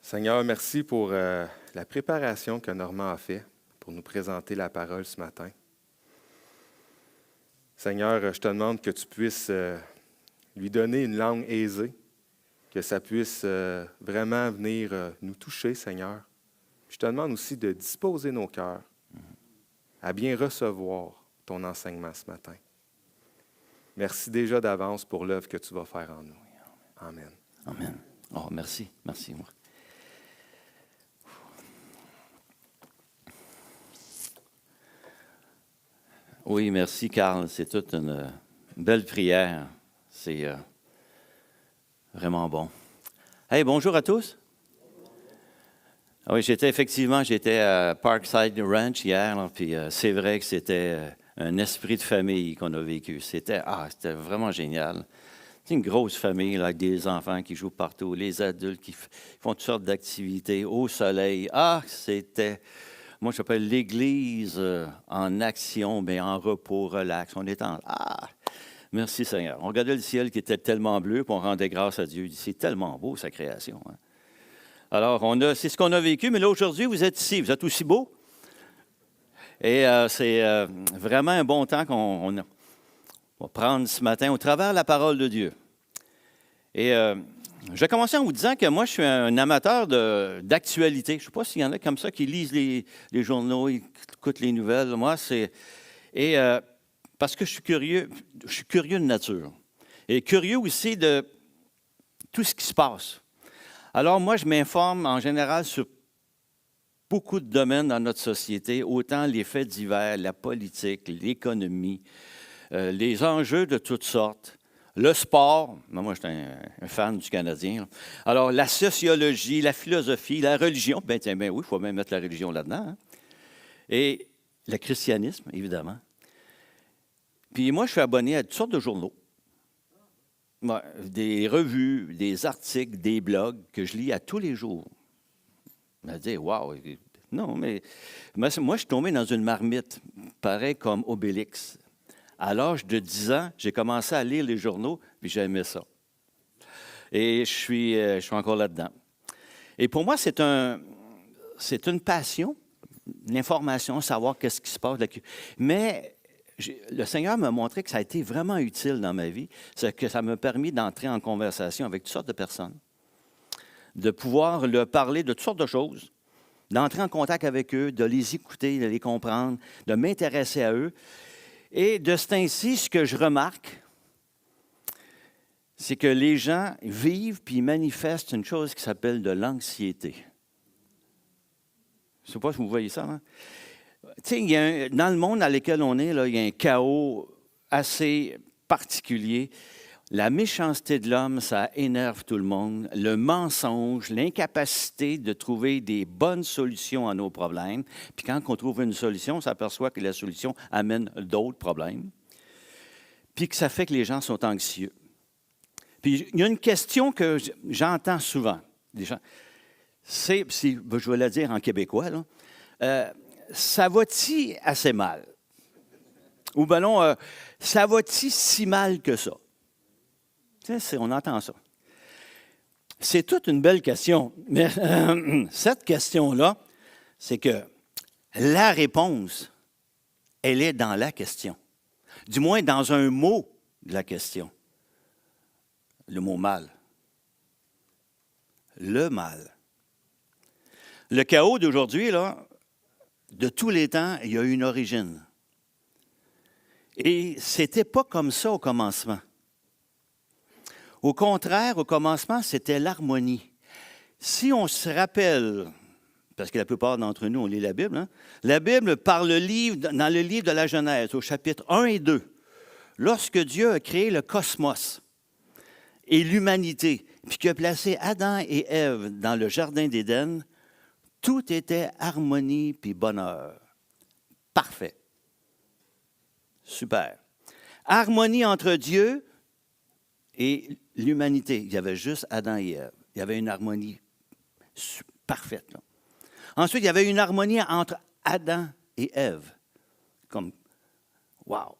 Seigneur, merci pour la préparation que Normand a fait pour nous présenter la parole ce matin. Seigneur, je te demande que tu puisses lui donner une langue aisée, que ça puisse vraiment venir nous toucher, Seigneur. Je te demande aussi de disposer nos cœurs à bien recevoir ton enseignement ce matin. Merci déjà d'avance pour l'œuvre que tu vas faire en nous. Amen. Amen. Oh, merci. Merci. Oui, merci, Carl. C'est toute une belle prière. C'est vraiment bon. Hey, bonjour à tous. Oui, j'étais à Parkside Ranch hier, là, puis c'est vrai que c'était un esprit de famille qu'on a vécu. C'était vraiment génial. C'est une grosse famille là, avec des enfants qui jouent partout, les adultes qui font toutes sortes d'activités au soleil. Moi j'appelle l'Église en action, mais en repos, relax. On est merci Seigneur. On regardait le ciel qui était tellement bleu, puis on rendait grâce à Dieu. C'est tellement beau, sa création. Hein? Alors, c'est ce qu'on a vécu, mais là, aujourd'hui, vous êtes ici. Vous êtes aussi beau. Et c'est vraiment un bon temps qu'on va prendre ce matin au travers de la parole de Dieu. Et je vais commencer en vous disant que moi, je suis un amateur d'actualité. Je ne sais pas s'il y en a comme ça qui lisent les journaux, qui écoutent les nouvelles. Moi, parce que je suis curieux de nature. Et curieux aussi de tout ce qui se passe. Alors, moi, je m'informe en général sur beaucoup de domaines dans notre société, autant les faits divers, la politique, l'économie, les enjeux de toutes sortes, le sport. Moi, je suis un fan du Canadien. Là. Alors, la sociologie, la philosophie, la religion. Oui, il faut même mettre la religion là-dedans. Hein? Et le christianisme, évidemment. Puis moi, je suis abonné à toutes sortes de journaux. Des revues, des articles, des blogs que je lis à tous les jours. Je me dis, wow! Non, mais moi, je suis tombé dans une marmite, pareil comme Obélix. À l'âge de 10 ans, j'ai commencé à lire les journaux, puis j'aimais ça. Et je suis encore là-dedans. Et pour moi, c'est une passion, l'information, savoir qu'est-ce qui se passe. Mais le Seigneur m'a montré que ça a été vraiment utile dans ma vie, c'est que ça m'a permis d'entrer en conversation avec toutes sortes de personnes, de pouvoir leur parler de toutes sortes de choses, d'entrer en contact avec eux, de les écouter, de les comprendre, de m'intéresser à eux. Et de ce temps-ci, ce que je remarque, c'est que les gens vivent puis manifestent une chose qui s'appelle de l'anxiété. Je ne sais pas si vous voyez ça, hein? Tu sais, dans le monde dans lequel on est, là, il y a un chaos assez particulier. La méchanceté de l'homme, ça énerve tout le monde. Le mensonge, l'incapacité de trouver des bonnes solutions à nos problèmes. Puis quand on trouve une solution, on s'aperçoit que la solution amène d'autres problèmes. Puis que ça fait que les gens sont anxieux. Puis il y a une question que j'entends souvent. Des gens, je vais la dire en québécois, là. Ça va-t-il assez mal? Ou ben non, ça va-t-il si mal que ça? Tu sais, on entend ça. C'est toute une belle question. Mais cette question-là, c'est que la réponse, elle est dans la question. Du moins, dans un mot de la question. Le mot mal. Le mal. Le chaos d'aujourd'hui, là, de tous les temps, il y a une origine. Et c'était pas comme ça au commencement. Au contraire, au commencement, c'était l'harmonie. Si on se rappelle, parce que la plupart d'entre nous, on lit la Bible, hein? La Bible parle dans le livre de la Genèse, au chapitre 1 et 2, lorsque Dieu a créé le cosmos et l'humanité, puis qu'il a placé Adam et Ève dans le jardin d'Éden, tout était harmonie puis bonheur. Parfait. Super. Harmonie entre Dieu et l'humanité. Il y avait juste Adam et Ève. Il y avait une harmonie parfaite. Là. Ensuite, il y avait une harmonie entre Adam et Ève. Comme, wow.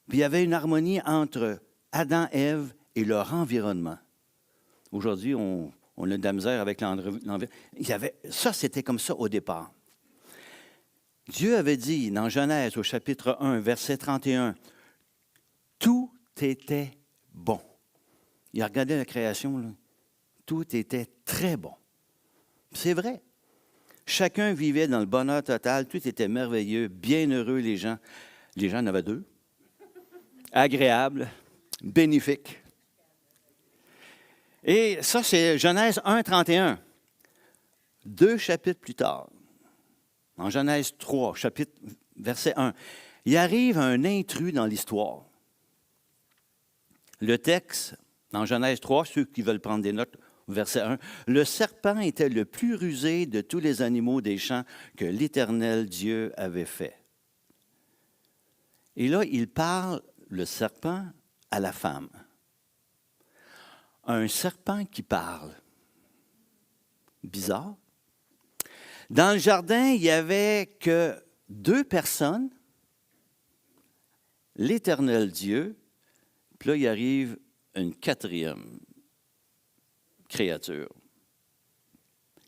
Puis il y avait une harmonie entre Adam, Ève et leur environnement. Aujourd'hui, on On a de la misère avec l'envers. Ça, c'était comme ça au départ. Dieu avait dit dans Genèse au chapitre 1, verset 31, « Tout était bon. » Il a regardé la création, là. Tout était très bon. C'est vrai. Chacun vivait dans le bonheur total, tout était merveilleux, bienheureux les gens. Les gens en avaient deux. Agréable, bénéfique. Et ça, c'est Genèse 1, 31. 2 chapitres plus tard, en Genèse 3, verset 1, il arrive un intrus dans l'histoire. Le texte, dans Genèse 3, ceux qui veulent prendre des notes, verset 1, « Le serpent était le plus rusé de tous les animaux des champs que l'Éternel Dieu avait fait. » Et là, il parle, le serpent, à la femme. Un serpent qui parle. Bizarre. Dans le jardin, il n'y avait que 2 personnes, l'Éternel Dieu, puis là, il arrive une 4e créature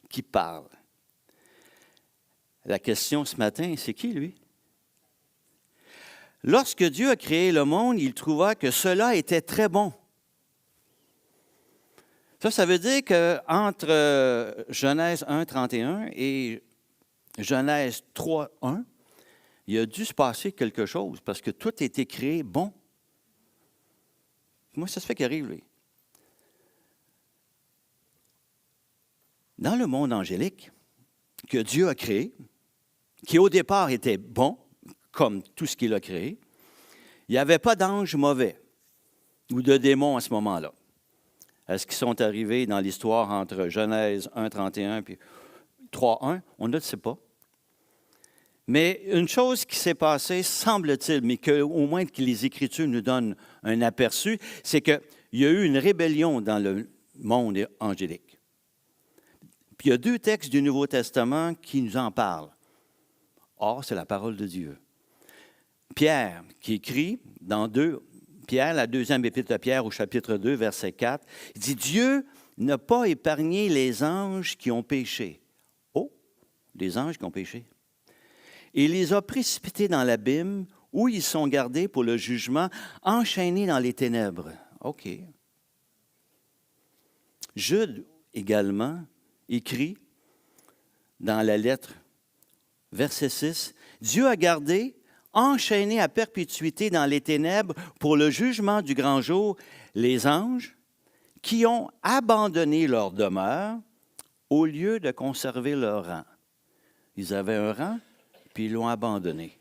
qui parle. La question ce matin, c'est qui, lui? Lorsque Dieu a créé le monde, il trouva que cela était très bon. Ça veut dire qu'entre Genèse 1, 31 et Genèse 3, 1, il a dû se passer quelque chose parce que tout a été créé bon. Comment ça se fait qu'il arrive, lui? Dans le monde angélique que Dieu a créé, qui au départ était bon, comme tout ce qu'il a créé, il n'y avait pas d'anges mauvais ou de démons à ce moment-là. Est-ce qu'ils sont arrivés dans l'histoire entre Genèse 1, 31 et 3, 1? On ne le sait pas. Mais une chose qui s'est passée, semble-t-il, mais qu'au moins que les Écritures nous donnent un aperçu, c'est qu'il y a eu une rébellion dans le monde angélique. Puis il y a 2 textes du Nouveau Testament qui nous en parlent. Or, c'est la parole de Dieu. Pierre, qui écrit dans Pierre, la 2e épître de Pierre au chapitre 2, verset 4, il dit « Dieu n'a pas épargné les anges qui ont péché. » Oh, les anges qui ont péché. « Il les a précipités dans l'abîme où ils sont gardés pour le jugement, enchaînés dans les ténèbres. » OK. Jude également écrit dans la lettre, verset 6, « Dieu a gardé, enchaînés à perpétuité dans les ténèbres pour le jugement du grand jour, les anges qui ont abandonné leur demeure au lieu de conserver leur rang. » Ils avaient un rang, puis ils l'ont abandonné.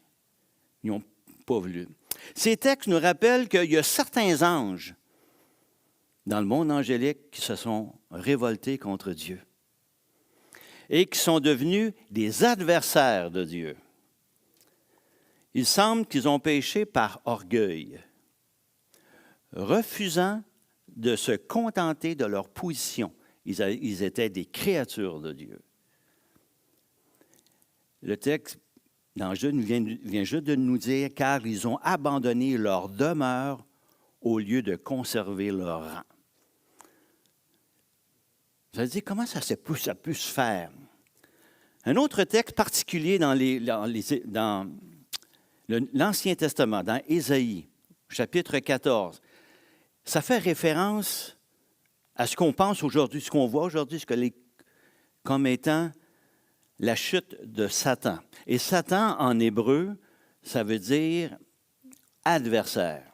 Ils n'ont pas voulu. Ces textes nous rappellent qu'il y a certains anges dans le monde angélique qui se sont révoltés contre Dieu et qui sont devenus des adversaires de Dieu. Il semble qu'ils ont péché par orgueil, refusant de se contenter de leur position. Ils étaient des créatures de Dieu. Le texte dans Jude vient juste de nous dire « car ils ont abandonné leur demeure au lieu de conserver leur rang ». Vous allez dire, comment ça a pu se faire? Un autre texte particulier dans l'Ancien Testament, dans Ésaïe, chapitre 14, ça fait référence à ce qu'on pense aujourd'hui, ce qu'on voit aujourd'hui, comme étant la chute de Satan. Et Satan, en hébreu, ça veut dire adversaire.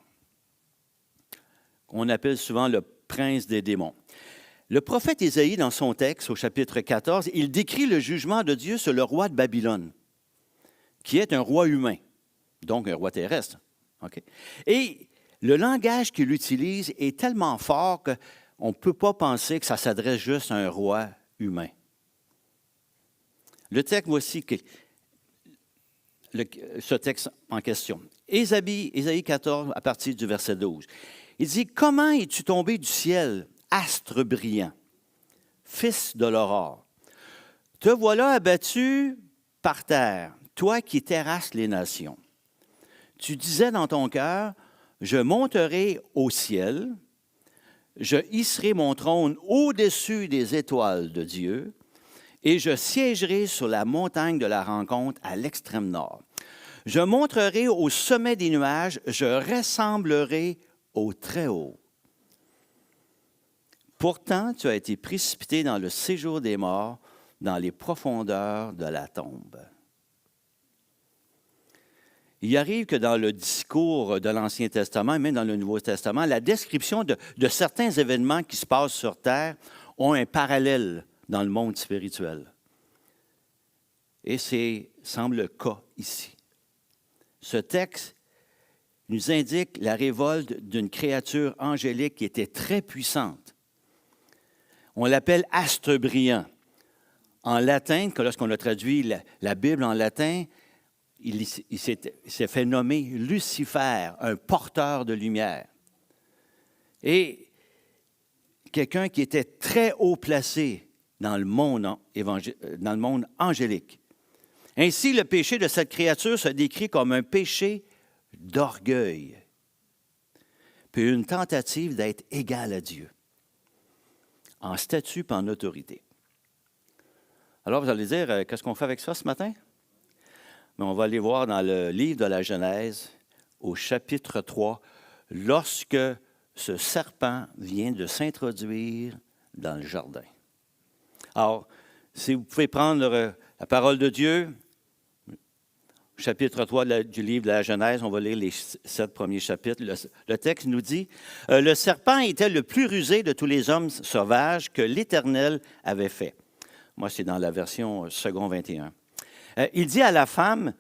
On appelle souvent le prince des démons. Le prophète Ésaïe, dans son texte, au chapitre 14, il décrit le jugement de Dieu sur le roi de Babylone, qui est un roi humain, donc un roi terrestre. Okay? Et le langage qu'il utilise est tellement fort qu'on ne peut pas penser que ça s'adresse juste à un roi humain. Le texte, voici ce texte en question. Ésaïe 14, à partir du verset 12. Il dit, « Comment es-tu tombé du ciel, astre brillant, fils de l'aurore? Te voilà abattu par terre, toi qui terrasses les nations. Tu disais dans ton cœur, je monterai au ciel, je hisserai mon trône au-dessus des étoiles de Dieu, et je siégerai sur la montagne de la rencontre à l'extrême nord. Je monterai au sommet des nuages, je rassemblerai au Très-Haut. Pourtant, tu as été précipité dans le séjour des morts, dans les profondeurs de la tombe. Il arrive que dans le discours de l'Ancien Testament, et même dans le Nouveau Testament, la description de certains événements qui se passent sur Terre ont un parallèle dans le monde spirituel. Et c'est, semble le cas ici. Ce texte nous indique la révolte d'une créature angélique qui était très puissante. On l'appelle astre brillant. En latin, lorsqu'on a traduit la Bible en latin, il s'est fait nommer Lucifer, un porteur de lumière. Et quelqu'un qui était très haut placé dans le monde angélique. Ainsi, le péché de cette créature se décrit comme un péché d'orgueil, puis une tentative d'être égal à Dieu, en statut et en autorité. Alors, vous allez dire, qu'est-ce qu'on fait avec ça ce matin? Mais on va aller voir dans le livre de la Genèse, au chapitre 3, lorsque ce serpent vient de s'introduire dans le jardin. Alors, si vous pouvez prendre la parole de Dieu, chapitre 3 du livre de la Genèse, on va lire les 7 premiers chapitres. Le texte nous dit, « Le serpent était le plus rusé de tous les hommes sauvages que l'Éternel avait fait. » Moi, c'est dans la version second 21. Il dit à la femme,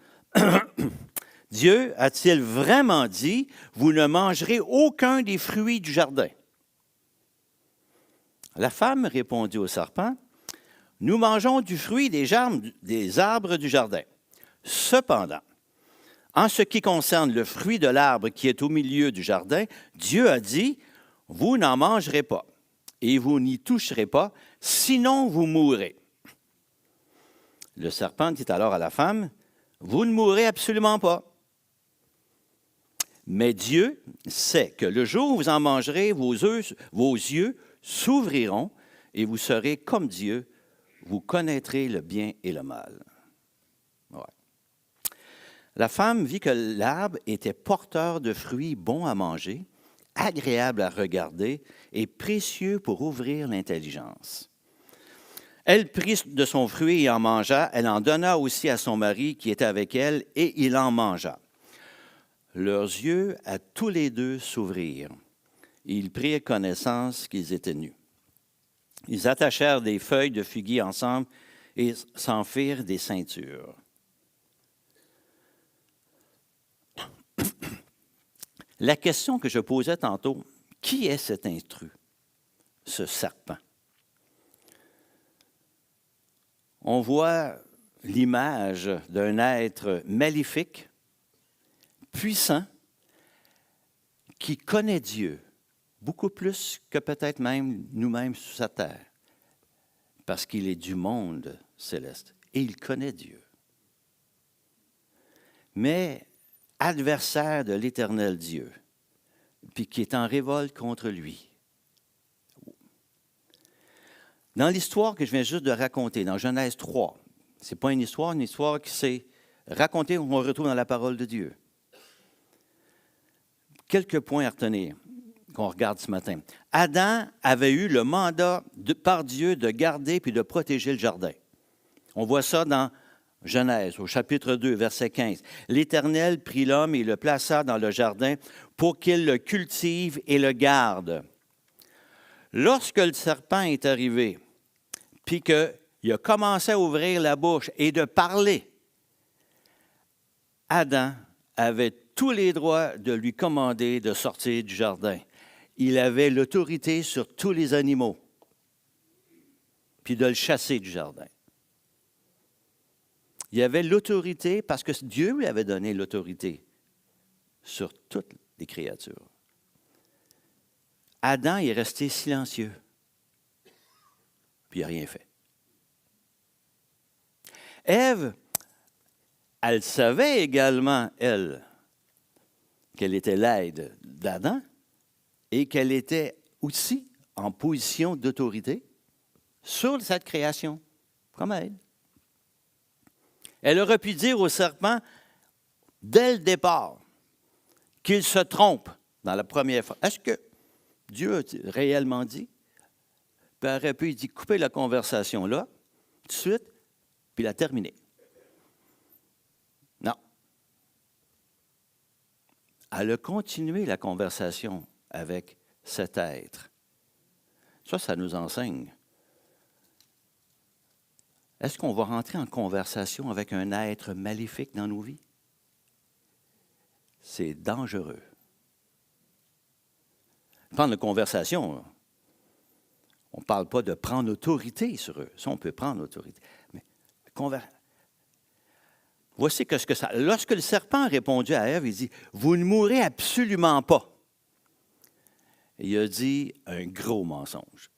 « Dieu a-t-il vraiment dit, vous ne mangerez aucun des fruits du jardin? » La femme répondit au serpent, « Nous mangeons du fruit des arbres du jardin. Cependant, en ce qui concerne le fruit de l'arbre qui est au milieu du jardin, Dieu a dit, vous n'en mangerez pas, et vous n'y toucherez pas, sinon vous mourrez. » Le serpent dit alors à la femme, « Vous ne mourrez absolument pas. Mais Dieu sait que le jour où vous en mangerez, vos yeux s'ouvriront et vous serez comme Dieu, vous connaîtrez le bien et le mal. » Ouais. La femme vit que l'arbre était porteur de fruits bons à manger, agréables à regarder et précieux pour ouvrir l'intelligence. Elle prit de son fruit et en mangea. Elle en donna aussi à son mari qui était avec elle, et il en mangea. Leurs yeux à tous les deux s'ouvrirent. Ils prirent connaissance qu'ils étaient nus. Ils attachèrent des feuilles de figuier ensemble et s'en firent des ceintures. La question que je posais tantôt, qui est cet intrus, ce serpent? On voit l'image d'un être maléfique, puissant, qui connaît Dieu, beaucoup plus que peut-être même nous-mêmes sur sa terre, parce qu'il est du monde céleste, et il connaît Dieu. Mais adversaire de l'Éternel Dieu, puis qui est en révolte contre lui. Dans l'histoire que je viens juste de raconter, dans Genèse 3, ce n'est pas une histoire qui s'est racontée, qu'on retrouve dans la parole de Dieu. Quelques points à retenir qu'on regarde ce matin. Adam avait eu le mandat par Dieu de garder puis de protéger le jardin. On voit ça dans Genèse, au chapitre 2, verset 15. « L'Éternel prit l'homme et le plaça dans le jardin pour qu'il le cultive et le garde. » Lorsque le serpent est arrivé, puis qu'il a commencé à ouvrir la bouche et de parler, Adam avait tous les droits de lui commander de sortir du jardin. Il avait l'autorité sur tous les animaux, puis de le chasser du jardin. Il avait l'autorité parce que Dieu lui avait donné l'autorité sur toutes les créatures. Adam est resté silencieux, puis il n'a rien fait. Ève, elle savait également, elle, qu'elle était l'aide d'Adam et qu'elle était aussi en position d'autorité sur cette création, comme elle. Elle aurait pu dire au serpent, dès le départ, qu'il se trompe dans la première fois. Est-ce que Dieu a réellement dit? Puis elle aurait pu dire, couper la conversation là, tout de suite, puis la terminer. Non. Elle a continué la conversation avec cet être. Ça nous enseigne. Est-ce qu'on va rentrer en conversation avec un être maléfique dans nos vies? C'est dangereux. Prendre la conversation, on ne parle pas de prendre autorité sur eux. Ça, on peut prendre autorité. Mais voici ce que ça... Lorsque le serpent a répondu à Ève, il dit, « Vous ne mourrez absolument pas. » Il a dit un gros mensonge.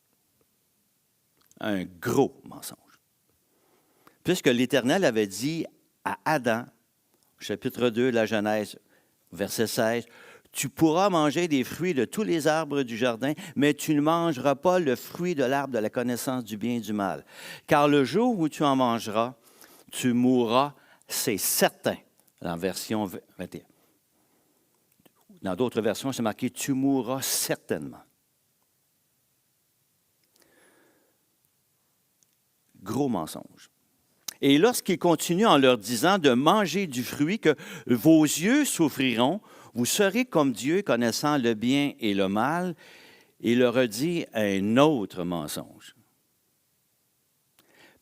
Un gros mensonge. Puisque l'Éternel avait dit à Adam, chapitre 2 de la Genèse, verset 16, « Tu pourras manger des fruits de tous les arbres du jardin, mais tu ne mangeras pas le fruit de l'arbre de la connaissance du bien et du mal. Car le jour où tu en mangeras, tu mourras, c'est certain. » Dans version 21. Dans d'autres versions, c'est marqué « Tu mourras certainement. » Gros mensonge. Et lorsqu'il continue en leur disant de manger du fruit, que vos yeux souffriront, vous serez comme Dieu, connaissant le bien et le mal, il leur a dit un autre mensonge.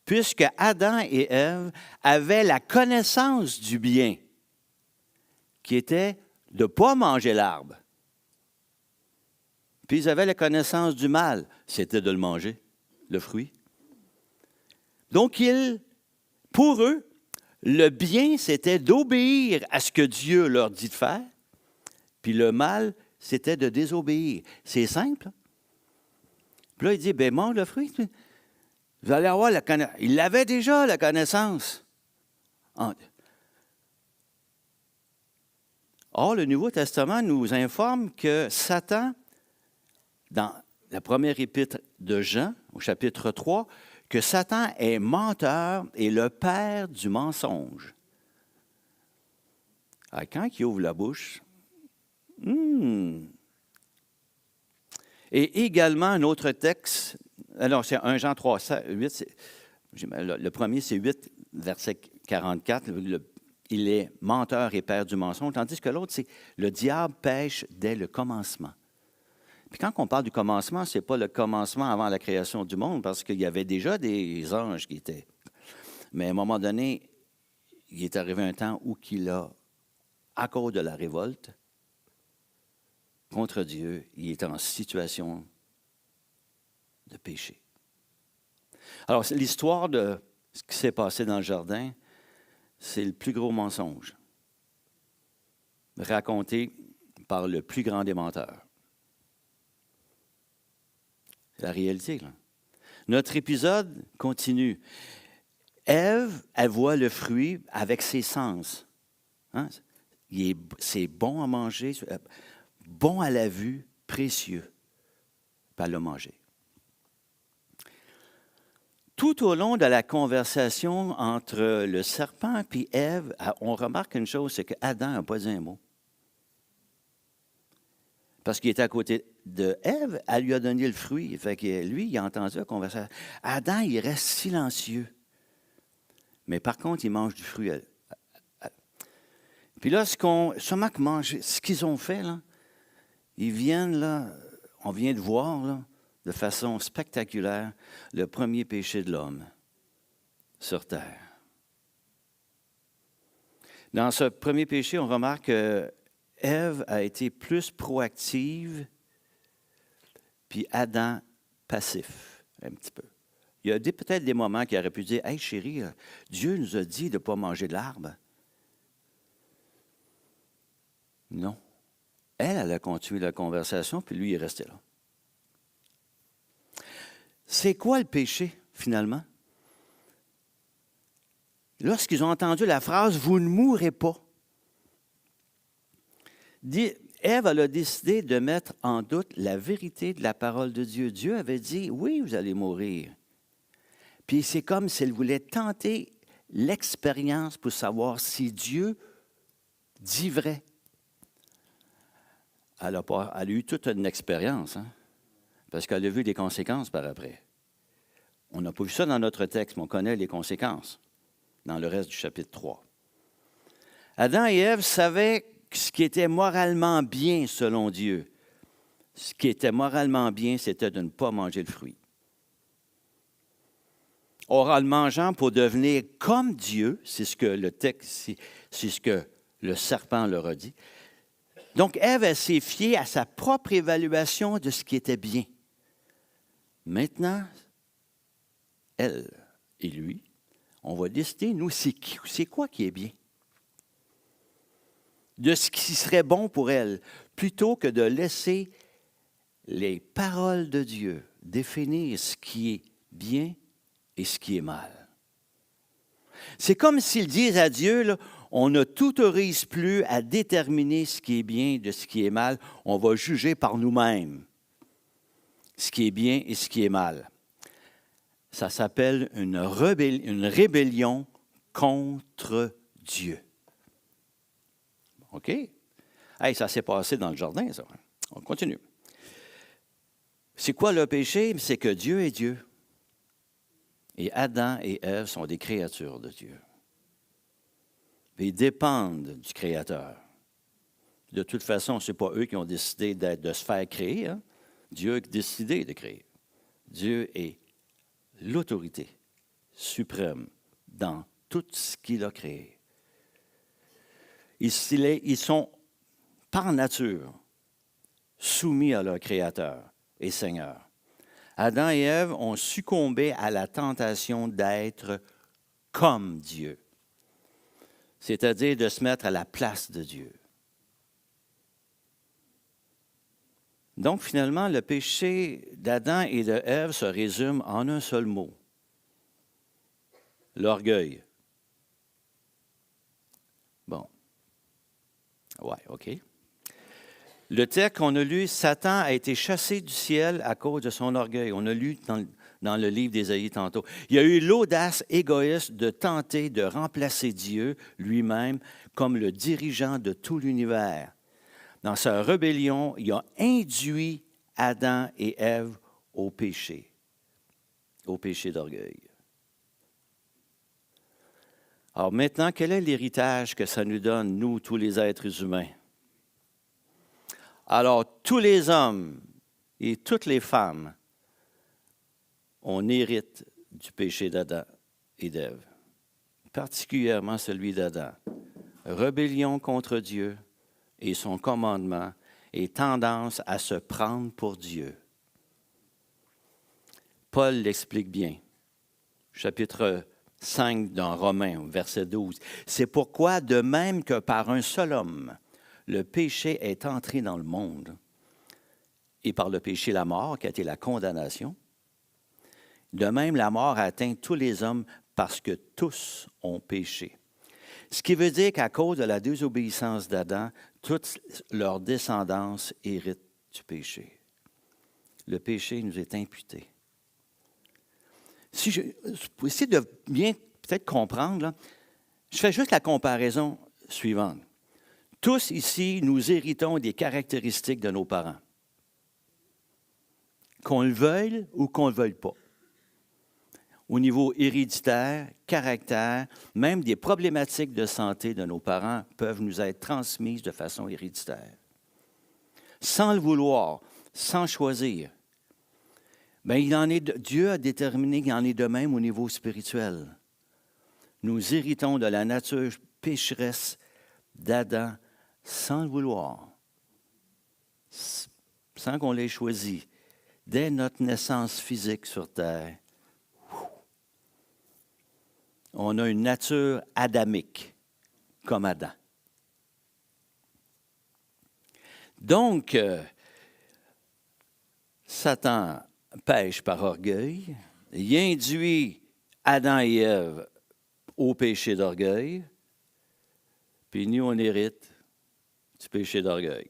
Puisque Adam et Ève avaient la connaissance du bien, qui était de ne pas manger l'arbre, puis ils avaient la connaissance du mal, c'était de le manger, le fruit. Donc, pour eux, le bien, c'était d'obéir à ce que Dieu leur dit de faire, puis le mal, c'était de désobéir. C'est simple. Puis là, il dit, bien, mange le fruit. Vous allez avoir la connaissance. Il avait déjà, la connaissance. Or, le Nouveau Testament nous informe que Satan, dans la première épître de Jean, au chapitre 3, que Satan est menteur et le père du mensonge. Alors, quand il ouvre la bouche, Et également un autre texte, alors c'est 1 Jean 3, 8, le premier c'est 8, verset 44, il est menteur et père du mensonge, tandis que l'autre c'est le diable pêche dès le commencement. Puis quand on parle du commencement, ce n'est pas le commencement avant la création du monde, parce qu'il y avait déjà des anges qui étaient. Mais à un moment donné, il est arrivé un temps où il a, à cause de la révolte contre Dieu, il est en situation de péché. Alors, l'histoire de ce qui s'est passé dans le jardin, c'est le plus gros mensonge raconté par le plus grand des menteurs. C'est la réalité, là. Notre épisode continue. Ève, elle voit le fruit avec ses sens. Hein? C'est bon à manger, bon à la vue, précieux. Puis elle l'a mangé. Tout au long de la conversation entre le serpent et Ève, on remarque une chose, c'est qu'Adam n'a pas dit un mot. Parce qu'il était à côté de Ève, elle lui a donné le fruit. Fait que lui, il a entendu la conversation. Adam, il reste silencieux. Mais par contre, il mange du fruit. Puis là, ce qu'ils ont fait, là, ils viennent, là, on vient de voir, là, de façon spectaculaire, le premier péché de l'homme sur terre. Dans ce premier péché, on remarque que Ève a été plus proactive, puis Adam passif, un petit peu. Il y a peut-être des moments qu'il aurait pu dire « Hey chérie, Dieu nous a dit de ne pas manger de l'arbre. » Non. Elle a continué la conversation, puis lui, il est resté là. C'est quoi le péché, finalement? Lorsqu'ils ont entendu la phrase « Vous ne mourrez pas », Ève, elle a décidé de mettre en doute la vérité de la parole de Dieu. Dieu avait dit, oui, vous allez mourir. Puis c'est comme si elle voulait tenter l'expérience pour savoir si Dieu dit vrai. Elle a eu toute une expérience, hein, parce qu'elle a vu des conséquences par après. On n'a pas vu ça dans notre texte, mais on connaît les conséquences dans le reste du chapitre 3. Adam et Ève savaient ce qui était moralement bien selon Dieu. Ce qui était moralement bien, c'était de ne pas manger le fruit. Or, en le mangeant pour devenir comme Dieu, c'est ce que le texte, c'est ce que le serpent leur a dit. Donc, Ève, elle s'est fiée à sa propre évaluation de ce qui était bien. Maintenant, elle et lui, on va décider, nous, c'est quoi qui est bien? De ce qui serait bon pour elle, plutôt que de laisser les paroles de Dieu définir ce qui est bien et ce qui est mal. C'est comme s'ils disent à Dieu, là, on ne t'autorise plus à déterminer ce qui est bien de ce qui est mal, on va juger par nous-mêmes ce qui est bien et ce qui est mal. Ça s'appelle une rébellion contre Dieu. OK? Hey, ça s'est passé dans le jardin, ça. On continue. C'est quoi le péché? C'est que Dieu est Dieu. Et Adam et Ève sont des créatures de Dieu. Ils dépendent du Créateur. De toute façon, ce n'est pas eux qui ont décidé de se faire créer. Hein? Dieu a décidé de créer. Dieu est l'autorité suprême dans tout ce qu'il a créé. Ils sont, par nature, soumis à leur Créateur et Seigneur. Adam et Ève ont succombé à la tentation d'être comme Dieu, c'est-à-dire de se mettre à la place de Dieu. Donc, finalement, le péché d'Adam et de Ève se résume en un seul mot: l'orgueil. Bon. Ouais, OK. Le texte qu'on a lu, Satan a été chassé du ciel à cause de son orgueil. On a lu dans le livre d'Ésaïe tantôt. Il a eu l'audace égoïste de tenter de remplacer Dieu lui-même comme le dirigeant de tout l'univers. Dans sa rébellion, il a induit Adam et Ève au péché d'orgueil. Alors maintenant, quel est l'héritage que ça nous donne, nous, tous les êtres humains? Alors, tous les hommes et toutes les femmes, on hérite du péché d'Adam et d'Ève, particulièrement celui d'Adam. Rébellion contre Dieu et son commandement et tendance à se prendre pour Dieu. Paul l'explique bien. Chapitre 5 dans Romains, verset 12. C'est pourquoi, de même que par un seul homme, le péché est entré dans le monde, et par le péché la mort, qui a été la condamnation, de même la mort a atteint tous les hommes parce que tous ont péché. Ce qui veut dire qu'à cause de la désobéissance d'Adam, toute leur descendance hérite du péché. Le péché nous est imputé. Pour essayer de bien peut-être comprendre, là, je fais juste la comparaison suivante. Tous ici, nous héritons des caractéristiques de nos parents, qu'on le veuille ou qu'on ne le veuille pas. Au niveau héréditaire, caractère, même des problématiques de santé de nos parents peuvent nous être transmises de façon héréditaire. Sans le vouloir, sans choisir. Bien, Dieu a déterminé qu'il en est de même au niveau spirituel. Nous héritons de la nature pécheresse d'Adam sans le vouloir, sans qu'on l'ait choisi. Dès notre naissance physique sur terre, on a une nature adamique, comme Adam. Donc, Satan pêche par orgueil, il induit Adam et Ève au péché d'orgueil, puis nous, on hérite du péché d'orgueil.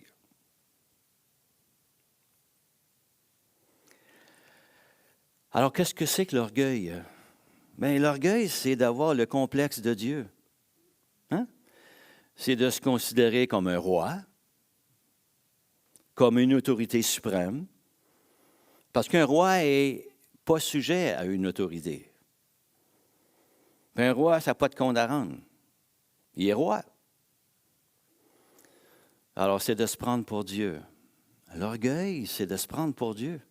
Alors, qu'est-ce que c'est que l'orgueil? Bien, l'orgueil, c'est d'avoir le complexe de Dieu. Hein? C'est de se considérer comme un roi, comme une autorité suprême, parce qu'un roi n'est pas sujet à une autorité. Un roi, ça n'a pas de compte à rendre. Il est roi. Alors, c'est de se prendre pour Dieu. L'orgueil, c'est de se prendre pour Dieu.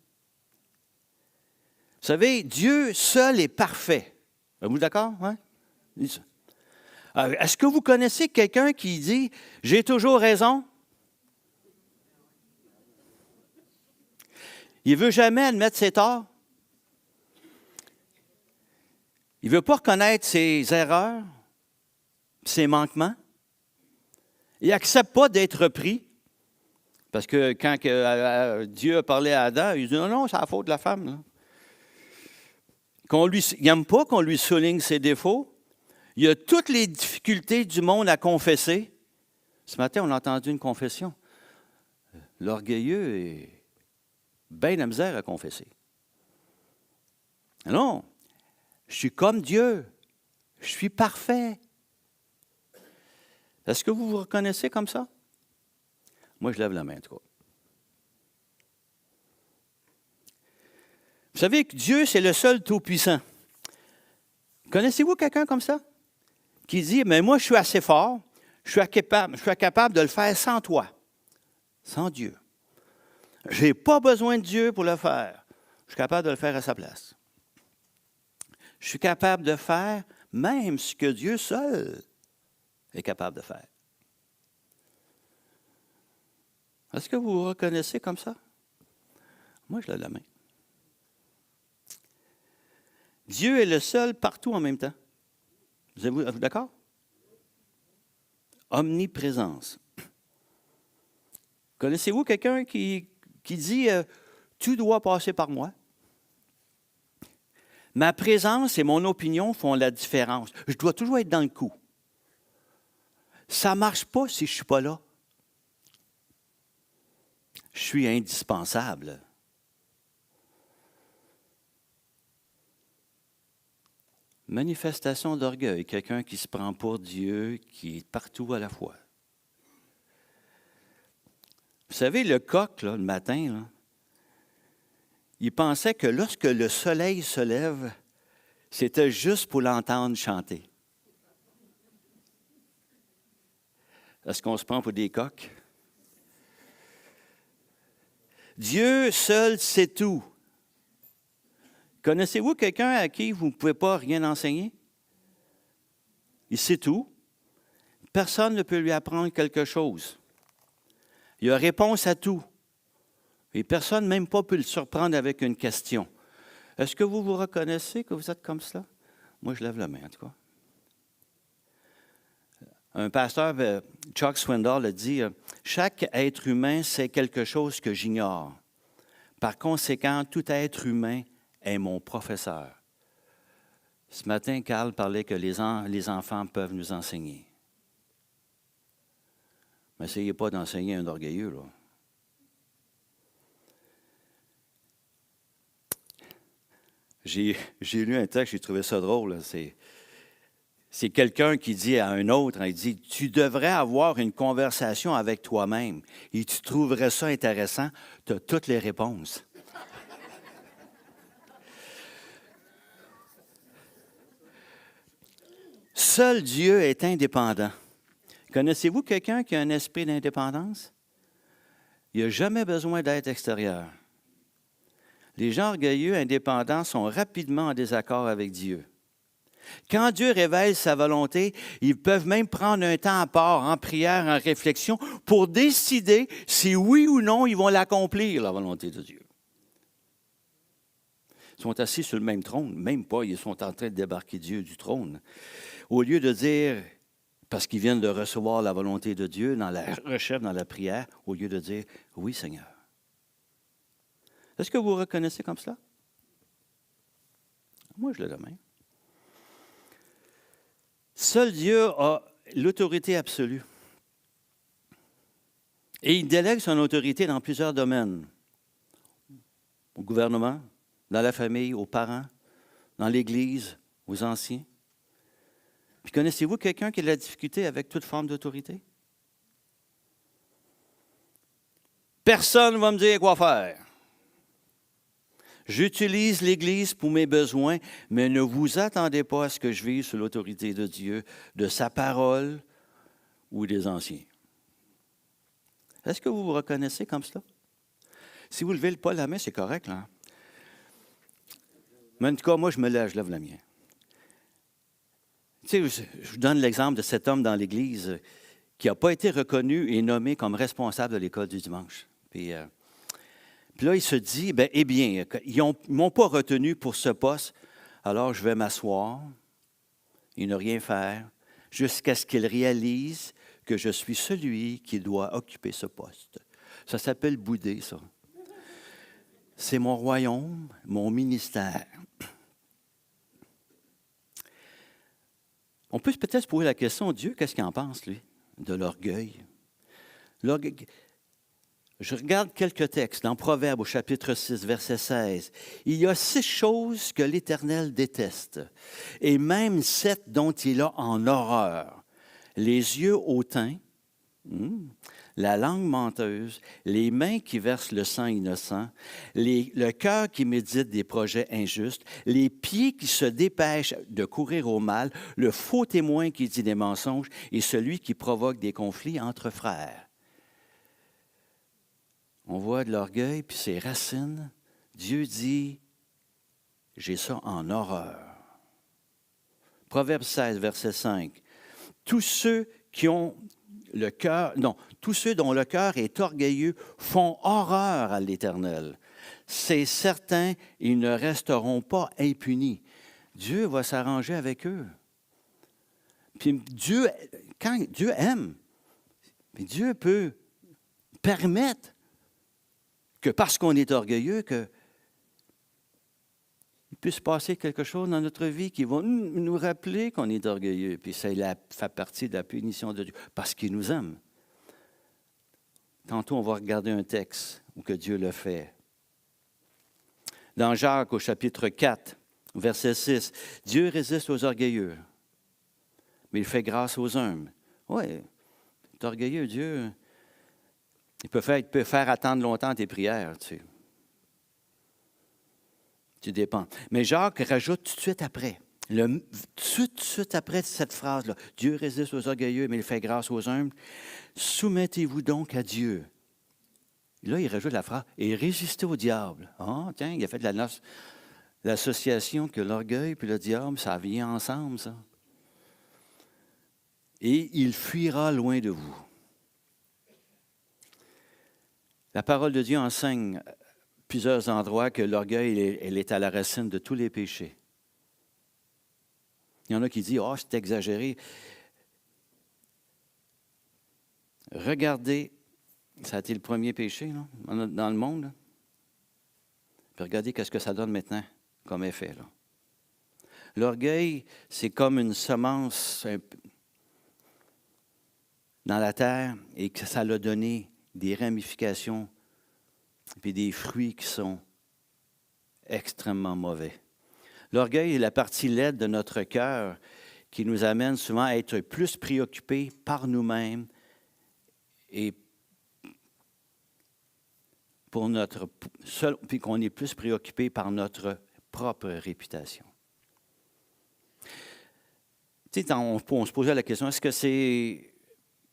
Vous savez, Dieu seul est parfait. Êtes-vous d'accord? Hein? Est-ce que vous connaissez quelqu'un qui dit « J'ai toujours raison » ? Il ne veut jamais admettre ses torts. Il ne veut pas reconnaître ses erreurs, ses manquements. Il n'accepte pas d'être repris. Parce que quand Dieu a parlé à Adam, il dit « Non, non, c'est la faute de la femme. Là. » Il n'aime pas qu'on lui souligne ses défauts. Il a toutes les difficultés du monde à confesser. Ce matin, on a entendu une confession. L'orgueilleux est bien de la misère à confesser. Non, je suis comme Dieu. Je suis parfait. Est-ce que vous vous reconnaissez comme ça? Moi, je lève la main, en tout cas. Vous savez que Dieu, c'est le seul Tout-Puissant. Connaissez-vous quelqu'un comme ça? Qui dit, mais moi, je suis assez fort, je suis capable de le faire sans toi, sans Dieu. Je n'ai pas besoin de Dieu pour le faire. Je suis capable de le faire à sa place. Je suis capable de faire même ce que Dieu seul est capable de faire. Est-ce que vous vous reconnaissez comme ça? Moi, je lève la main. Dieu est le seul partout en même temps. Vous êtes d'accord? Omniprésence. Connaissez-vous quelqu'un qui dit « Tu dois passer par moi. Ma présence et mon opinion font la différence. Je dois toujours être dans le coup. Ça ne marche pas si je ne suis pas là. Je suis indispensable. » Manifestation d'orgueil, quelqu'un qui se prend pour Dieu, qui est partout à la fois. Vous savez, le coq, là, le matin, là, il pensait que lorsque le soleil se lève, c'était juste pour l'entendre chanter. Est-ce qu'on se prend pour des coqs? Dieu seul sait tout. Connaissez-vous quelqu'un à qui vous ne pouvez pas rien enseigner? Il sait tout. Personne ne peut lui apprendre quelque chose. Il a réponse à tout. Et personne même pas peut le surprendre avec une question. Est-ce que vous vous reconnaissez que vous êtes comme cela? Moi, je lève la main, en tout cas. Un pasteur, Chuck Swindoll, a dit « Chaque être humain sait quelque chose que j'ignore. Par conséquent, tout être humain est mon professeur. » Ce matin, Carl parlait que les enfants peuvent nous enseigner. Mais n'essayez pas d'enseigner un orgueilleux, là. J'ai lu un texte, j'ai trouvé ça drôle. C'est quelqu'un qui dit à un autre, il dit, « Tu devrais avoir une conversation avec toi-même et tu trouverais ça intéressant, tu as toutes les réponses. » Seul Dieu est indépendant. Connaissez-vous quelqu'un qui a un esprit d'indépendance? Il n'a jamais besoin d'être extérieur. Les gens orgueilleux, indépendants, sont rapidement en désaccord avec Dieu. Quand Dieu révèle sa volonté, ils peuvent même prendre un temps à part, en prière, en réflexion, pour décider si oui ou non ils vont l'accomplir, la volonté de Dieu. Ils sont assis sur le même trône, même pas, ils sont en train de débarquer Dieu du trône. Au lieu de dire, parce qu'ils viennent de recevoir la volonté de Dieu dans la recherche, dans la prière, au lieu de dire, oui Seigneur. Est-ce que vous vous reconnaissez comme cela? Moi, je le demande. Seul Dieu a l'autorité absolue. Et il délègue son autorité dans plusieurs domaines. Au gouvernement, dans la famille, aux parents, dans l'Église, aux anciens. Puis connaissez-vous quelqu'un qui a de la difficulté avec toute forme d'autorité? Personne ne va me dire quoi faire. J'utilise l'Église pour mes besoins, mais ne vous attendez pas à ce que je vive sous l'autorité de Dieu, de sa parole ou des anciens. Est-ce que vous vous reconnaissez comme cela? Si vous ne levez pas la main, c'est correct, là. Mais en tout cas, moi, je lève la mienne. Tu sais, je vous donne l'exemple de cet homme dans l'Église qui n'a pas été reconnu et nommé comme responsable de l'école du dimanche. Puis là, il se dit, eh bien, ils ne m'ont pas retenu pour ce poste, alors je vais m'asseoir et ne rien faire jusqu'à ce qu'il réalise que je suis celui qui doit occuper ce poste. Ça s'appelle bouder, ça. C'est mon royaume, mon ministère. On peut peut-être se poser la question, Dieu, qu'est-ce qu'il en pense, lui, de l'orgueil? Je regarde quelques textes dans Proverbes au chapitre 6, verset 16. Il y a 6 choses que l'Éternel déteste, et même 7 dont il a en horreur. Les yeux hautains, la langue menteuse, les mains qui versent le sang innocent, le cœur qui médite des projets injustes, les pieds qui se dépêchent de courir au mal, le faux témoin qui dit des mensonges et celui qui provoque des conflits entre frères. On voit de l'orgueil, puis ses racines. Dieu dit, j'ai ça en horreur. Proverbe 16, verset 5. Tous ceux dont le cœur est orgueilleux font horreur à l'Éternel. C'est certain, ils ne resteront pas impunis. Dieu va s'arranger avec eux. Puis Dieu aime, mais Dieu peut permettre que parce qu'on est orgueilleux, qu'il puisse passer quelque chose dans notre vie qui va nous rappeler qu'on est orgueilleux. Puis ça fait partie de la punition de Dieu, parce qu'il nous aime. Tantôt, on va regarder un texte où que Dieu le fait. Dans Jacques, au chapitre 4, verset 6, Dieu résiste aux orgueilleux, mais il fait grâce aux humbles. Oui, tu es orgueilleux, Dieu. Il peut faire attendre longtemps tes prières, tu sais. Tu dépends. Mais Jacques rajoute tout de suite après, tout de suite après cette phrase-là, Dieu résiste aux orgueilleux, mais il fait grâce aux humbles. Soumettez-vous donc à Dieu. Là, il rajoute la phrase, et résistez au diable. Ah, tiens, il a fait de l'association que l'orgueil puis le diable, ça vient ensemble, ça. Et il fuira loin de vous. La parole de Dieu enseigne à plusieurs endroits que l'orgueil, elle est à la racine de tous les péchés. Il y en a qui disent, « c'est exagéré. » Regardez, ça a été le premier péché là, dans le monde. Là. Puis regardez ce que ça donne maintenant comme effet. Là. L'orgueil, c'est comme une semence dans la terre et que ça l'a donné des ramifications et des fruits qui sont extrêmement mauvais. L'orgueil est la partie laide de notre cœur qui nous amène souvent à être plus préoccupés par nous-mêmes et puis qu'on est plus préoccupé par notre propre réputation. Tu sais, on se posait la question, est-ce que c'est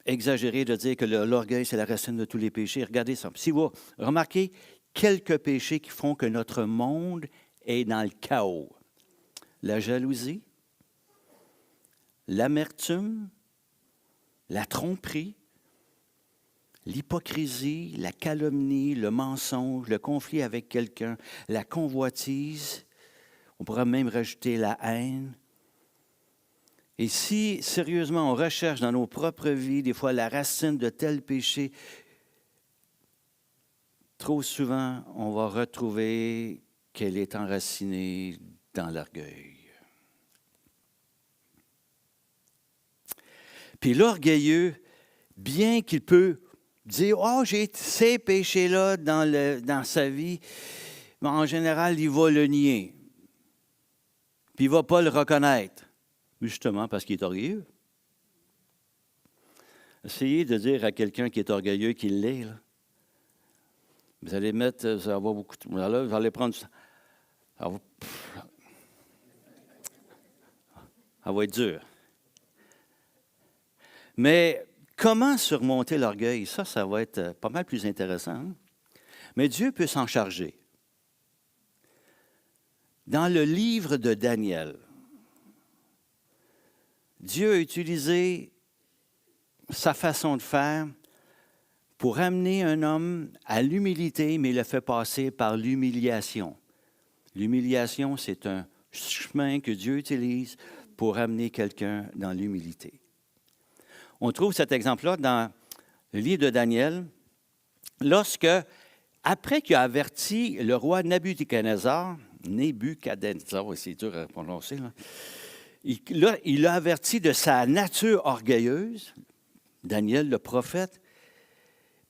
exagéré de dire que l'orgueil, c'est la racine de tous les péchés? Regardez ça. Si vous remarquez quelques péchés qui font que notre monde est dans le chaos. La jalousie, l'amertume, la tromperie, l'hypocrisie, la calomnie, le mensonge, le conflit avec quelqu'un, la convoitise, on pourrait même rajouter la haine. Et si, sérieusement, on recherche dans nos propres vies, des fois, la racine de tel péché, trop souvent, on va retrouver qu'elle est enracinée dans l'orgueil. Puis l'orgueilleux, bien qu'il peut dire « Oh, j'ai ces péchés-là dans sa vie », mais en général, il va le nier. Puis il ne va pas le reconnaître, justement parce qu'il est orgueilleux. Essayez de dire à quelqu'un qui est orgueilleux qu'il l'est. Là. Vous allez mettre, ça va beaucoup, là, vous allez prendre, ça va être dur. Mais comment surmonter l'orgueil? Ça va être pas mal plus intéressant. Hein? Mais Dieu peut s'en charger. Dans le livre de Daniel, Dieu a utilisé sa façon de faire pour amener un homme à l'humilité, mais il le fait passer par l'humiliation. L'humiliation, c'est un chemin que Dieu utilise pour amener quelqu'un dans l'humilité. On trouve cet exemple-là dans le livre de Daniel, lorsque, après qu'il a averti le roi Nabuchodonosor, c'est dur à prononcer, là, il l'a averti de sa nature orgueilleuse, Daniel le prophète.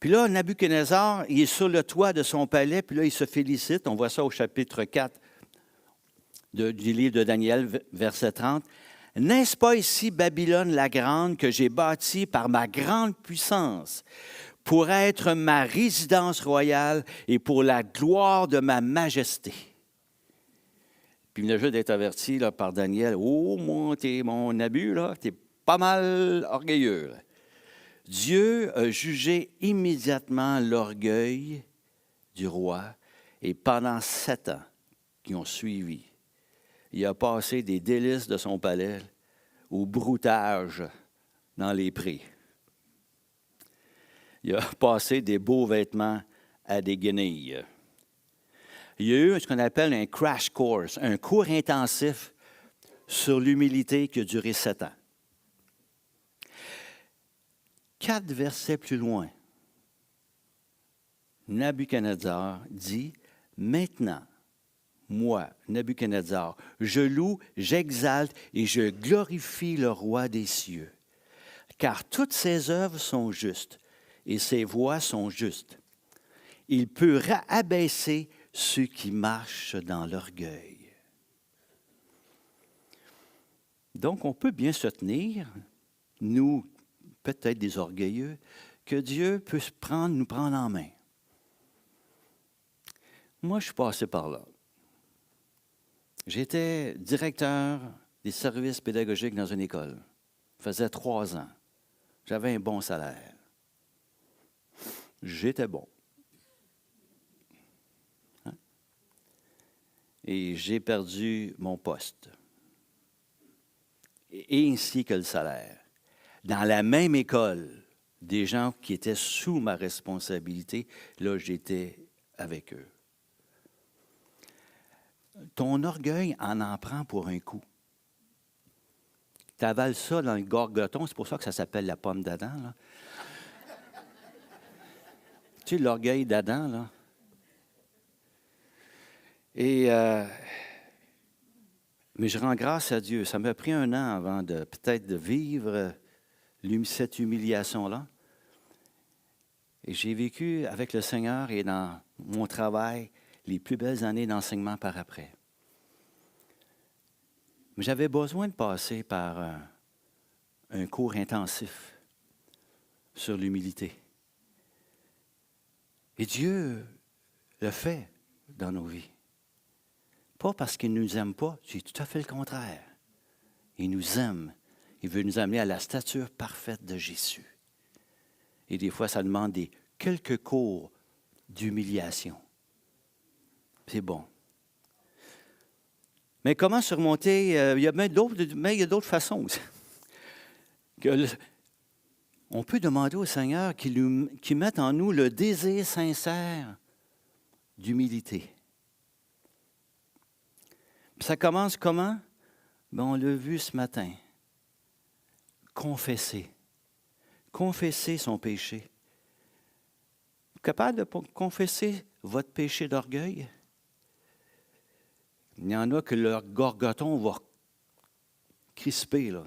Puis là, Nabuchodonosor, il est sur le toit de son palais, puis là, il se félicite. On voit ça au chapitre 4 du livre de Daniel, verset 30. « N'est-ce pas ici Babylone la grande que j'ai bâtie par ma grande puissance pour être ma résidence royale et pour la gloire de ma majesté? » Puis il venait juste d'être averti là, par Daniel. « Oh, mon Nabu, là, t'es pas mal orgueilleux. » Dieu a jugé immédiatement l'orgueil du roi et pendant 7 ans qui ont suivi, il a passé des délices de son palais au broutage dans les prés. Il a passé des beaux vêtements à des guenilles. Il y a eu ce qu'on appelle un crash course, un cours intensif sur l'humilité qui a duré 7 ans. 4 versets plus loin, Nabuchodonosor dit, « Maintenant, moi, Nabuchodonosor, je loue, j'exalte et je glorifie le roi des cieux, car toutes ses œuvres sont justes et ses voies sont justes. Il peut abaisser ceux qui marchent dans l'orgueil. » Donc, on peut bien se tenir, nous, peut-être des orgueilleux, que Dieu peut nous prendre en main. Moi, je suis passé par là. J'étais directeur des services pédagogiques dans une école. Ça faisait 3 ans. J'avais un bon salaire. J'étais bon. Hein? Et j'ai perdu mon poste. Et ainsi que le salaire. Dans la même école, des gens qui étaient sous ma responsabilité, là, j'étais avec eux. Ton orgueil en prend pour un coup. Tu avales ça dans le gorgoton, c'est pour ça que ça s'appelle la pomme d'Adam, là. Tu sais, l'orgueil d'Adam, là. Mais je rends grâce à Dieu. Ça m'a pris 1 an avant de peut-être de vivre cette humiliation-là. Et j'ai vécu avec le Seigneur et dans mon travail les plus belles années d'enseignement par après. Mais j'avais besoin de passer par un cours intensif sur l'humilité. Et Dieu le fait dans nos vies. Pas parce qu'il ne nous aime pas, c'est tout à fait le contraire. Il nous aime. Il veut nous amener à la stature parfaite de Jésus. Et des fois, ça demande quelques cours d'humiliation. C'est bon. Mais comment surmonter? Il y a d'autres façons aussi. On peut demander au Seigneur qu'il mette en nous le désir sincère d'humilité. Puis ça commence comment? Bien, on l'a vu ce matin. Confesser. Confesser son péché. Vous êtes capable de confesser votre péché d'orgueil? Il y en a que leur gorgoton va crisper, là.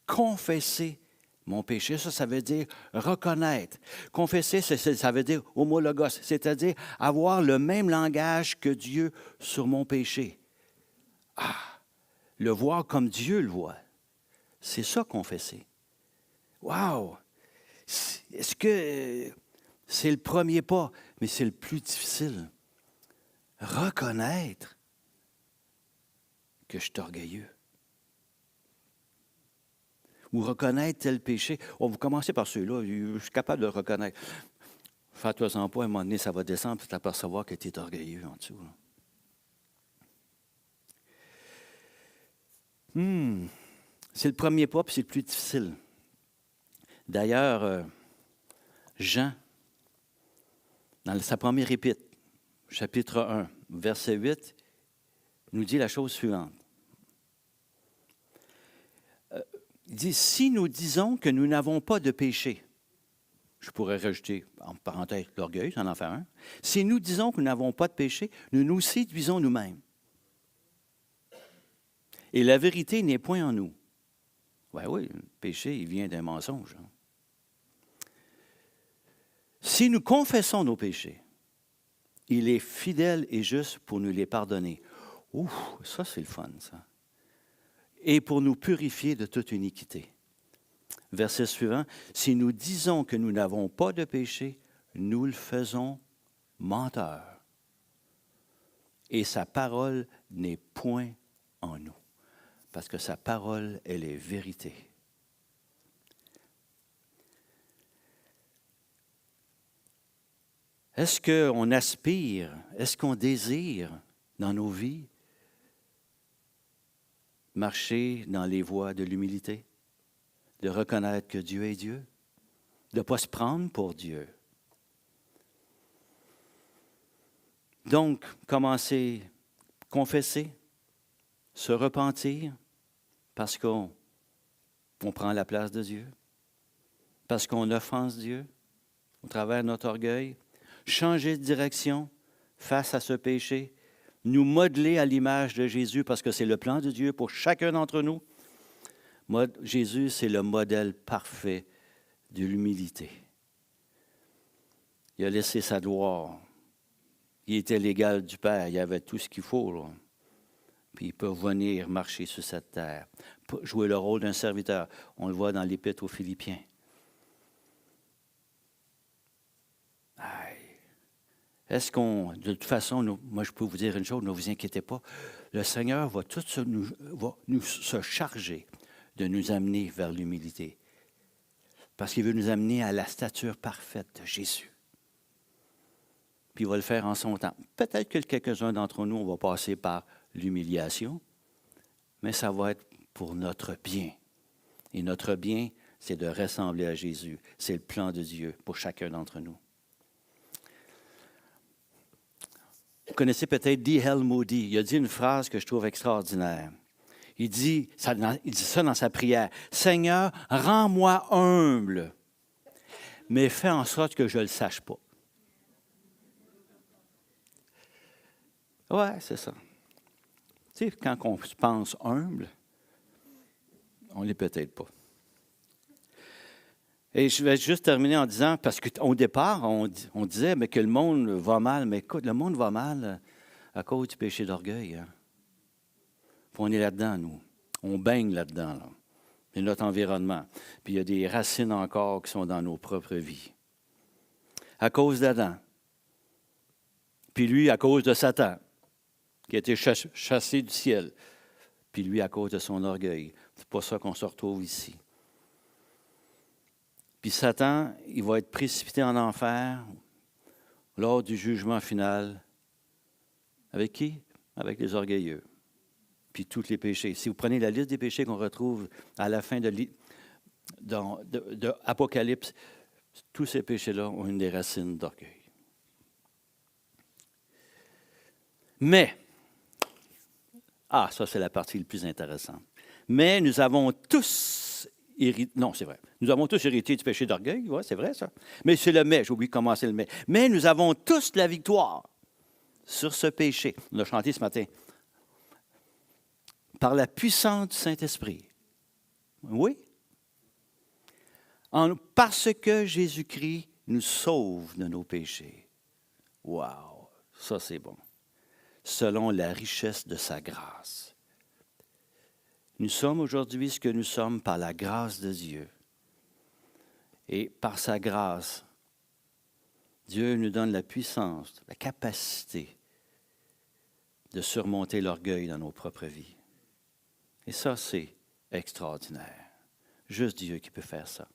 Confesser Mon péché, ça veut dire reconnaître. Confesser, ça veut dire homologos, c'est-à-dire avoir le même langage que Dieu sur mon péché. Le voir comme Dieu le voit. C'est ça, confesser. Wow! Est-ce que c'est le premier pas, mais c'est le plus difficile? Reconnaître que je suis orgueilleux. Ou reconnaître tel péché. On va commencer par ceux-là. Je suis capable de le reconnaître. Fais-toi-en pas, à un moment donné, ça va descendre, puis tu vas t'apercevoir que tu es orgueilleux en dessous. C'est le premier pas, puis c'est le plus difficile. D'ailleurs, Jean, dans sa première épître, chapitre 1, verset 8, nous dit la chose suivante. Il dit, si nous disons que nous n'avons pas de péché, je pourrais rajouter, en parenthèse, l'orgueil, ça en fait un. Si nous disons que nous n'avons pas de péché, nous nous séduisons nous-mêmes. Et la vérité n'est point en nous. Ben oui, le péché, il vient d'un mensonge. Si nous confessons nos péchés, il est fidèle et juste pour nous les pardonner. Ouh, ça c'est le fun, ça. Et pour nous purifier de toute iniquité. Verset suivant, si nous disons que nous n'avons pas de péché, nous le faisons menteur. Et sa parole n'est point en nous. Parce que sa parole, elle est vérité. Est-ce qu'on aspire, est-ce qu'on désire dans nos vies marcher dans les voies de l'humilité, de reconnaître que Dieu est Dieu, de ne pas se prendre pour Dieu? Donc, commencer, confesser, se repentir, parce qu'on prend la place de Dieu, parce qu'on offense Dieu au travers de notre orgueil, changer de direction face à ce péché, nous modeler à l'image de Jésus, parce que c'est le plan de Dieu pour chacun d'entre nous. Jésus, c'est le modèle parfait de l'humilité. Il a laissé sa gloire. Il était l'égal du Père. Il avait tout ce qu'il faut, là. Puis il peut venir marcher sur cette terre, jouer le rôle d'un serviteur. On le voit dans l'Épître aux Philippiens. Est-ce qu'on, de toute façon, moi je peux vous dire une chose, ne vous inquiétez pas, le Seigneur va nous se charger de nous amener vers l'humilité. Parce qu'il veut nous amener à la stature parfaite de Jésus. Puis il va le faire en son temps. Peut-être que quelques-uns d'entre nous, on va passer par l'humiliation, mais ça va être pour notre bien. Et notre bien, c'est de ressembler à Jésus. C'est le plan de Dieu pour chacun d'entre nous. Vous connaissez peut-être D.L. Moody. Il a dit une phrase que je trouve extraordinaire. Il dit ça dans sa prière. « Seigneur, rends-moi humble, mais fais en sorte que je ne le sache pas. » Ouais, c'est ça. Tu sais, quand on se pense humble, on ne l'est peut-être pas. Et je vais juste terminer en disant, parce qu'au départ, on disait mais que le monde va mal. Mais écoute, le monde va mal à cause du péché d'orgueil. Hein. Puis on est là-dedans, nous. On baigne là-dedans. Là. C'est notre environnement. Puis il y a des racines encore qui sont dans nos propres vies. À cause d'Adam. Puis lui, à cause de Satan, qui a été chassé du ciel. Puis lui, à cause de son orgueil. C'est pour ça qu'on se retrouve ici. Puis Satan, il va être précipité en enfer lors du jugement final. Avec qui? Avec les orgueilleux. Puis tous les péchés. Si vous prenez la liste des péchés qu'on retrouve à la fin de Apocalypse, tous ces péchés-là ont une des racines d'orgueil. Mais, ça c'est la partie la plus intéressante. Mais nous avons tous hérité, non c'est vrai, nous avons tous hérité du péché d'orgueil, ouais, c'est vrai ça. Mais c'est le mais, j'ai oublié de commencer le mais. Mais nous avons tous la victoire sur ce péché. On a chanté ce matin. Par la puissance du Saint-Esprit. Oui. Parce que Jésus-Christ nous sauve de nos péchés. Wow! Ça, c'est bon. Selon la richesse de sa grâce. Nous sommes aujourd'hui ce que nous sommes par la grâce de Dieu. Et par sa grâce, Dieu nous donne la puissance, la capacité de surmonter l'orgueil dans nos propres vies. Et ça, c'est extraordinaire. Juste Dieu qui peut faire ça.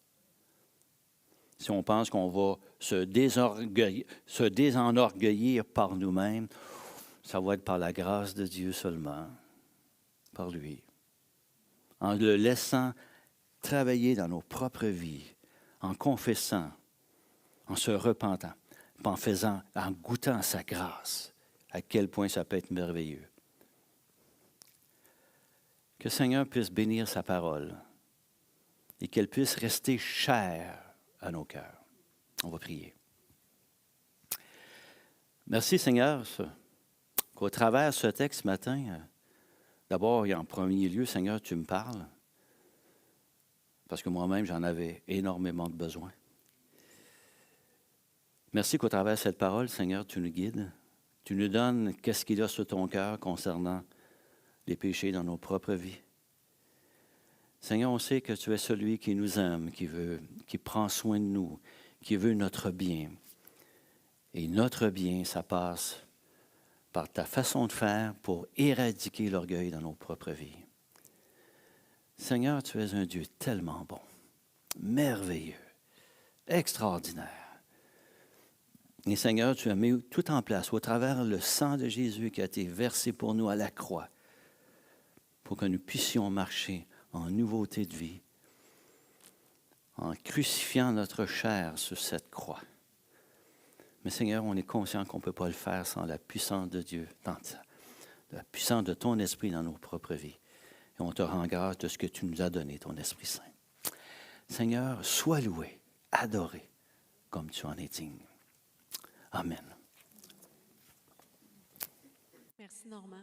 Si on pense qu'on va se désenorgueillir par nous-mêmes, ça va être par la grâce de Dieu seulement, par lui. En le laissant travailler dans nos propres vies, en confessant, en se repentant, en goûtant à sa grâce, à quel point ça peut être merveilleux. Que le Seigneur puisse bénir sa parole et qu'elle puisse rester chère à nos cœurs. On va prier. Merci Seigneur qu'au travers de ce texte ce matin, d'abord et en premier lieu, Seigneur, tu me parles parce que moi-même j'en avais énormément de besoin. Merci qu'au travers de cette parole, Seigneur, tu nous guides. Tu nous donnes qu'est-ce qu'il y a sur ton cœur concernant les péchés dans nos propres vies. Seigneur, on sait que tu es celui qui nous aime, qui prend soin de nous, qui veut notre bien. Et notre bien, ça passe par ta façon de faire pour éradiquer l'orgueil dans nos propres vies. Seigneur, tu es un Dieu tellement bon, merveilleux, extraordinaire. Et Seigneur, tu as mis tout en place au travers le sang de Jésus qui a été versé pour nous à la croix, pour que nous puissions marcher en nouveauté de vie, en crucifiant notre chair sur cette croix. Mais Seigneur, on est conscient qu'on ne peut pas le faire sans la puissance de Dieu, la puissance de ton esprit dans nos propres vies. Et on te rend grâce de ce que tu nous as donné, ton Esprit Saint. Seigneur, sois loué, adoré, comme tu en es digne. Amen. Merci, Normand.